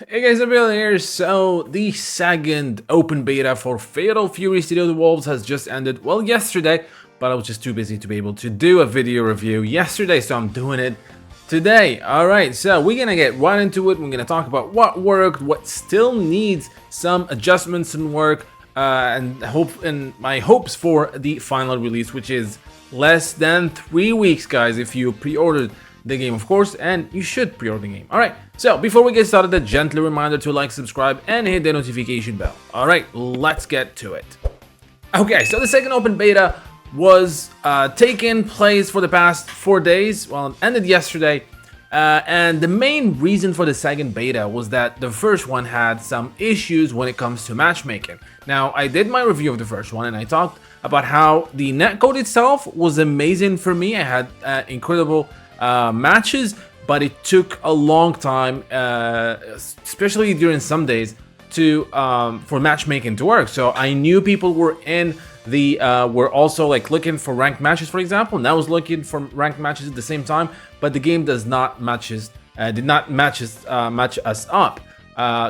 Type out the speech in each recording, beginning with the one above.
Hey guys, I'm Bill here. So, the second open beta for Fatal Fury Studio The Wolves has just ended, well, yesterday, but I was just too busy to be able to do a video review yesterday, so I'm doing it today. Alright, so we're gonna get right into it. We're gonna talk about what worked, what still needs some adjustments and work, and my hopes for the final release, which is less than 3 weeks, guys, if you pre-ordered the game, of course, and you should pre-order the game. Alright, so before we get started, a gentle reminder to like, subscribe, and hit the notification bell. Alright, let's get to it. Okay, so the second open beta was taking place for the past 4 days. Well, it ended yesterday. And the main reason for the second beta was that the first one had some issues when it comes to matchmaking. Now, I did my review of the first one and I talked about how the netcode itself was amazing for me. I had incredible matches, but it took a long time, especially during some days, to for matchmaking to work. So I knew people were in the were also like looking for ranked matches, for example, and I was looking for ranked matches at the same time, but the game does not did not match us up.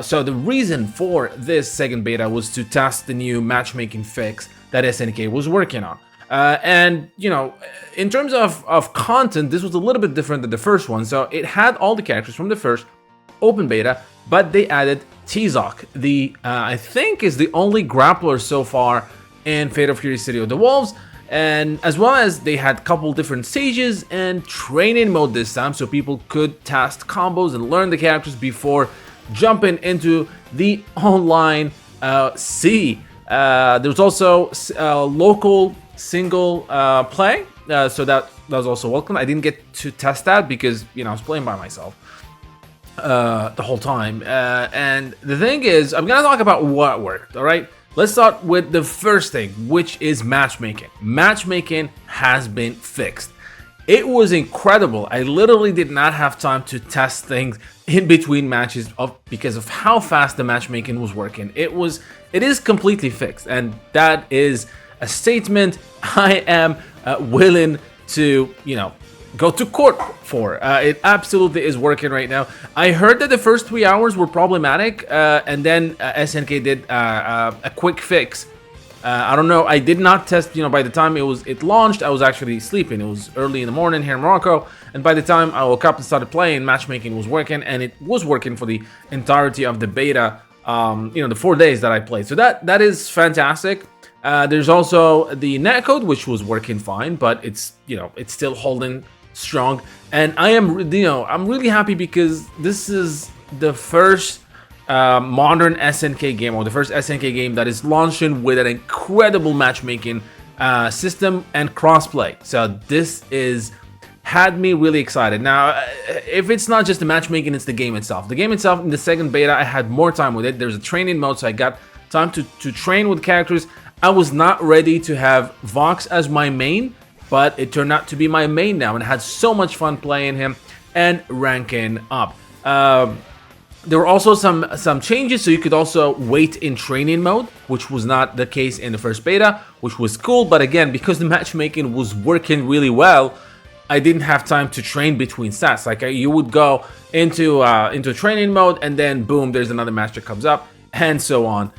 So the reason for this second beta was to test the new matchmaking fix that SNK was working on. And you know, in terms of content, this was a little bit different than the first one. So it had all the characters from the first open beta, but they added T-Zoc, the I think is the only grappler so far in Fatal Fury Studio The Wolves, and as well as they had a couple different stages and training mode this time, so people could test combos and learn the characters before jumping into the online sea. There's also local single play, so that was also welcome. I didn't get to test that because, you know, I was playing by myself the whole time. And the thing is, I'm gonna talk about what worked. All right, let's start with the first thing, which is matchmaking. Matchmaking has been fixed. It was incredible. I literally did not have time to test things in between matches because of how fast the matchmaking was working. It is completely fixed, and that is a statement I am willing to, you know, go to court for. It absolutely is working right now. I heard that the first 3 hours were problematic, and then SNK did a quick fix. I don't know. I did not test. You know, by the time it launched, I was actually sleeping. It was early in the morning here in Morocco, and by the time I woke up and started playing, matchmaking was working, and it was working for the entirety of the beta. You know, the 4 days that I played. So that is fantastic. There's also the netcode, which was working fine, but it's, you know, it's still holding strong. And I am, you know, I'm really happy because this is the first modern SNK game, or the first SNK game that is launching with an incredible matchmaking system and crossplay. So this had me really excited. Now, if it's not just the matchmaking, it's the game itself. The game itself, in the second beta, I had more time with it. There's a training mode, so I got time to train with characters. I was not ready to have Vox as my main, but it turned out to be my main now, and I had so much fun playing him and ranking up. There were also some changes, so you could also wait in training mode, which was not the case in the first beta, which was cool. But again, because the matchmaking was working really well, I didn't have time to train between stats. Like, you would go into training mode, and then boom, there's another match that comes up, and so on.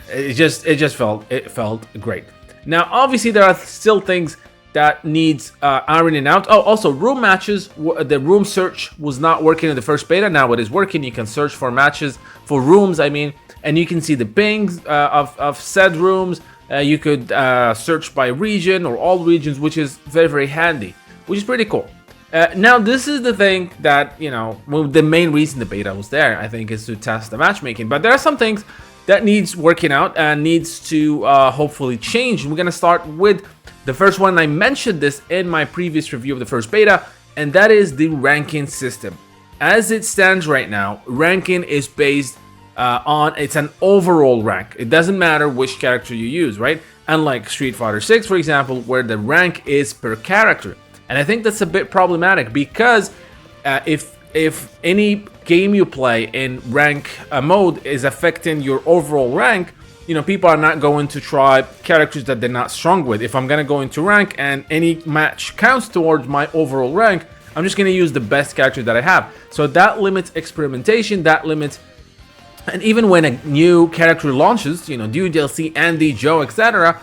It just felt great. Now, obviously, there are still things that needs ironing out. Oh, also, room matches. The room search was not working in the first beta. Now it is working. You can search for matches, for rooms, I mean, and you can see the pings of said rooms. You could search by region or all regions, which is very, very handy, which is pretty cool. Now, this is the thing that, you know, well, the main reason the beta was there, I think, is to test the matchmaking. But there are some things that needs working out and needs to hopefully change. We're gonna start with the first one. I mentioned this in my previous review of the first beta, and that is the ranking system. As it stands right now, ranking is based it's an overall rank. It doesn't matter which character you use, right? Unlike Street Fighter 6, for example, where the rank is per character. And I think that's a bit problematic because if any game you play in rank mode is affecting your overall rank, you know, people are not going to try characters that they're not strong with. If I'm gonna go into rank and any match counts towards my overall rank, I'm just going to use the best character that I have. So that limits experimentation, that limits. And even when a new character launches, you know, new DLC, Andy, Joe, etc.,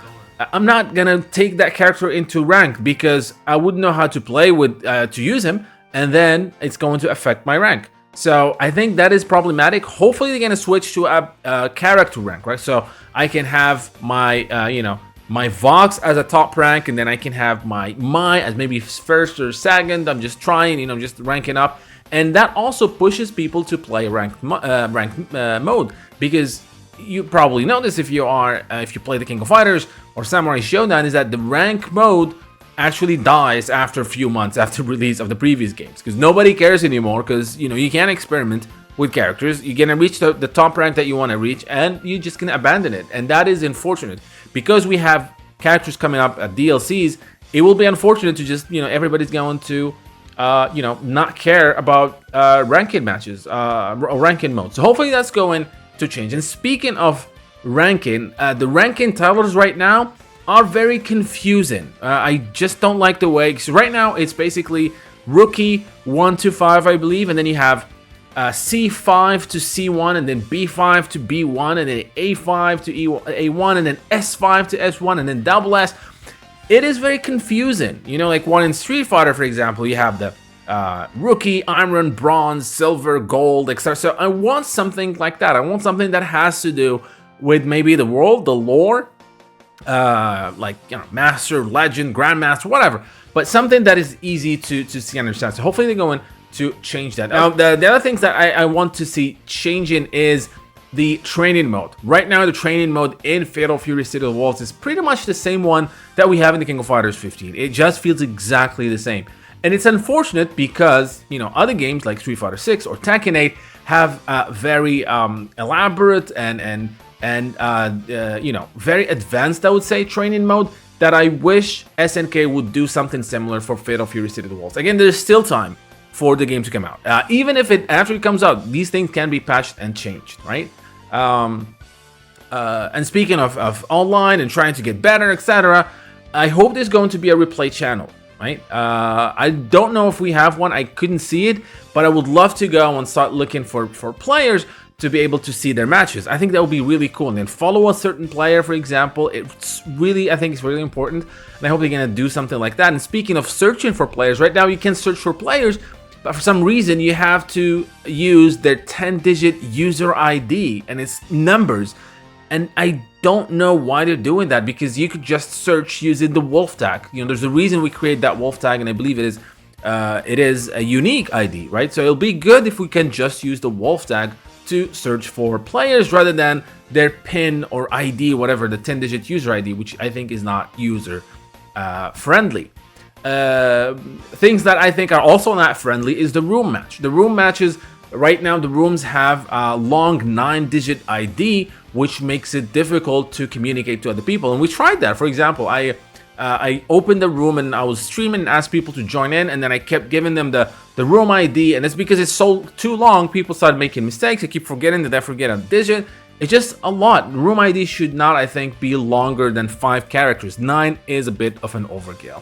I'm not gonna take that character into rank because I wouldn't know how to play with to use him, and then it's going to affect my rank. So I think that is problematic. Hopefully they're gonna switch to a character rank, right? So I can have my you know, my Vox as a top rank, and then I can have my Mai as maybe first or second. I'm just trying, you know, just ranking up, and that also pushes people to play ranked mode, because you probably know this if you are if you play the King of Fighters or Samurai Showdown, is that the rank mode actually dies after a few months after release of the previous games, because nobody cares anymore, because you know you can't experiment with characters. You're gonna reach the top rank that you want to reach, and you're just gonna abandon it, and that is unfortunate. Because we have characters coming up at DLCs, it will be unfortunate to just, you know, everybody's going to you know, not care about ranking matches or ranking mode. So hopefully that's going to change. And speaking of ranking, the ranking titles right now are very confusing. I just don't like the way. So right now it's basically rookie 1 to 5, I believe, and then you have C5 to C1, and then B5 to B1, and then A5 to A1, and then S5 to S1, and then double S. It is very confusing. You know, like one in Street Fighter, for example, you have the rookie, iron, bronze, silver, gold, etc. So I want something like that. I want something that has to do with maybe the world, the lore, like, you know, master, legend, grandmaster, whatever. But something that is easy to see and understand. So hopefully they're going to change that. Now, the other things that I want to see changing is the training mode. Right now, the training mode in Fatal Fury City of the Wolves is pretty much the same one that we have in the King of Fighters 15. It just feels exactly the same. And it's unfortunate because, you know, other games like Street Fighter 6 or Tekken 8 have very elaborate and you know, very advanced, I would say, training mode, that I wish SNK would do something similar for Fatal Fury City of the Wolves. Again, there's still time for the game to come out. Even if it after it comes out, these things can be patched and changed, right? And speaking of online and trying to get better, etc., I hope there's going to be a replay channel, right? I don't know if we have one. I couldn't see it, but I would love to go and start looking for players to be able to see their matches. I think that would be really cool. And then follow a certain player, for example. It's really, I think it's really important. And I hope they're going to do something like that. And speaking of searching for players, right now you can search for players, but for some reason you have to use their 10-digit user ID and its numbers. And I don't know why they're doing that, because you could just search using the wolf tag. You know, there's a reason we create that wolf tag, and I believe it is a unique ID, right? So it'll be good if we can just use the wolf tag to search for players rather than their PIN or ID, whatever, the 10-digit user ID, which I think is not user friendly. Things that I think are also not friendly is the room match. The room matches, right now the rooms have a long 9-digit ID, which makes it difficult to communicate to other people. And we tried that. For example, I opened the room and I was streaming and asked people to join in, and then I kept giving them the room ID, and it's because it's so too long, people started making mistakes. I keep forgetting that I forget a digit. It's just a lot. Room ID should not, I think, be longer than 5 characters. 9 is a bit of an overkill.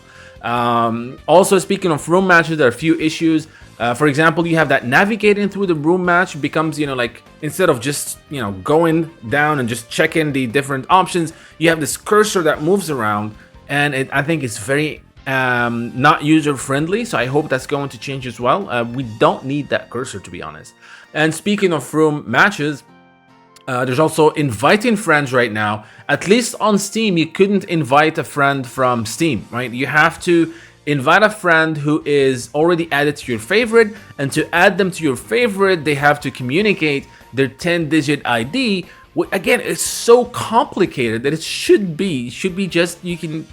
Also, speaking of room matches, there are a few issues. For example, you have that navigating through the room match becomes, you know, like, instead of just, you know, going down and just checking the different options, you have this cursor that moves around, and I think it's very not user friendly. So I hope that's going to change as well. We don't need that cursor, to be honest. And speaking of room matches, there's also inviting friends right now. At least on Steam, you couldn't invite a friend from Steam, right? You have to invite a friend who is already added to your favorite, and to add them to your favorite, they have to communicate their 10-digit ID. Again, it's so complicated that it should be just, you can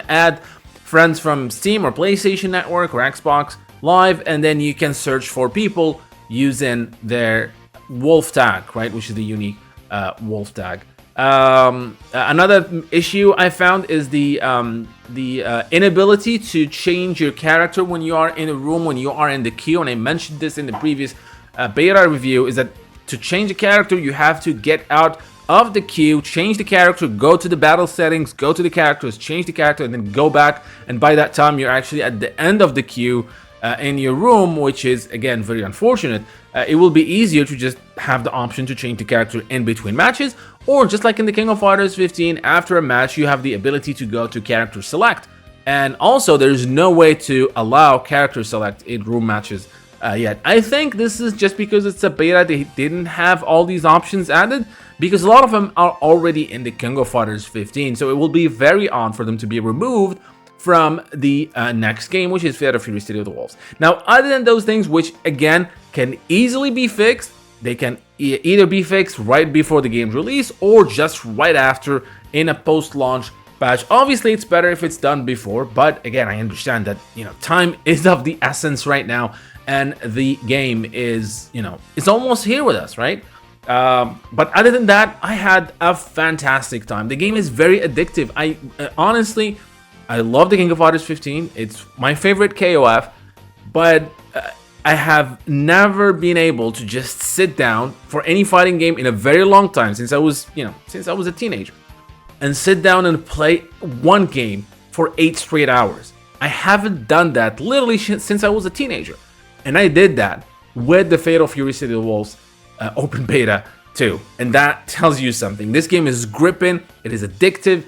add friends from Steam or PlayStation Network or Xbox Live, and then you can search for people using their wolf tag, right, which is the unique wolf tag. Another issue I found is the inability to change your character when you are in a room, when you are in the queue. And I mentioned this in the previous beta review, is that to change a character, you have to get out of the queue, change the character, go to the battle settings, go to the characters, change the character, and then go back. And by that time, you're actually at the end of the queue. in your room, which is again very unfortunate. It will be easier to just have the option to change the character in between matches, or just like in the King of Fighters 15, after a match you have the ability to go to character select. And also there's no way to allow character select in room matches yet. I think this is just because it's a beta, they didn't have all these options added, because a lot of them are already in the King of Fighters 15, so it will be very odd for them to be removed from the next game, which is Fatal Fury City of the Wolves. Now, other than those things, which again can easily be fixed, they can either be fixed right before the game's release or just right after in a post-launch patch. Obviously, it's better if it's done before, but again, I understand that, you know, time is of the essence right now, and the game is, you know, it's almost here with us, right? But other than that, I had a fantastic time. The game is very addictive. I honestly, I love the King of Fighters 15. It's my favorite KOF, but I have never been able to just sit down for any fighting game in a very long time, since I was, you know, since I was a teenager, and sit down and play one game for 8 straight hours. I haven't done that literally since I was a teenager, and I did that with the Fatal Fury City of the Wolves open beta too, and that tells you something. This game is gripping. It is addictive.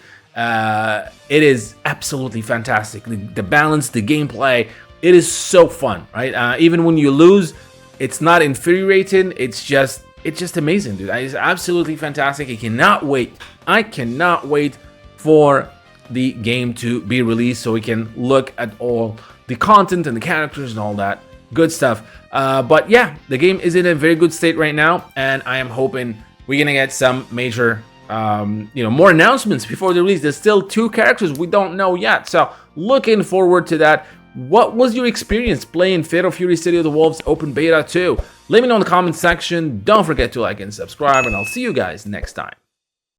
It is absolutely fantastic. The balance, the gameplay, it is so fun, right? Even when you lose, it's not infuriating. It's just amazing, dude. It's absolutely fantastic. I cannot wait for the game to be released so we can look at all the content and the characters and all that good stuff. But yeah, the game is in a very good state right now, and I am hoping we're gonna get some major more announcements before the release. There's still 2 characters we don't know yet, so looking forward to that. What was your experience playing Fatal Fury City of the Wolves Open Beta 2? Let me know in the comment section. Don't forget to like and subscribe, and I'll see you guys next time.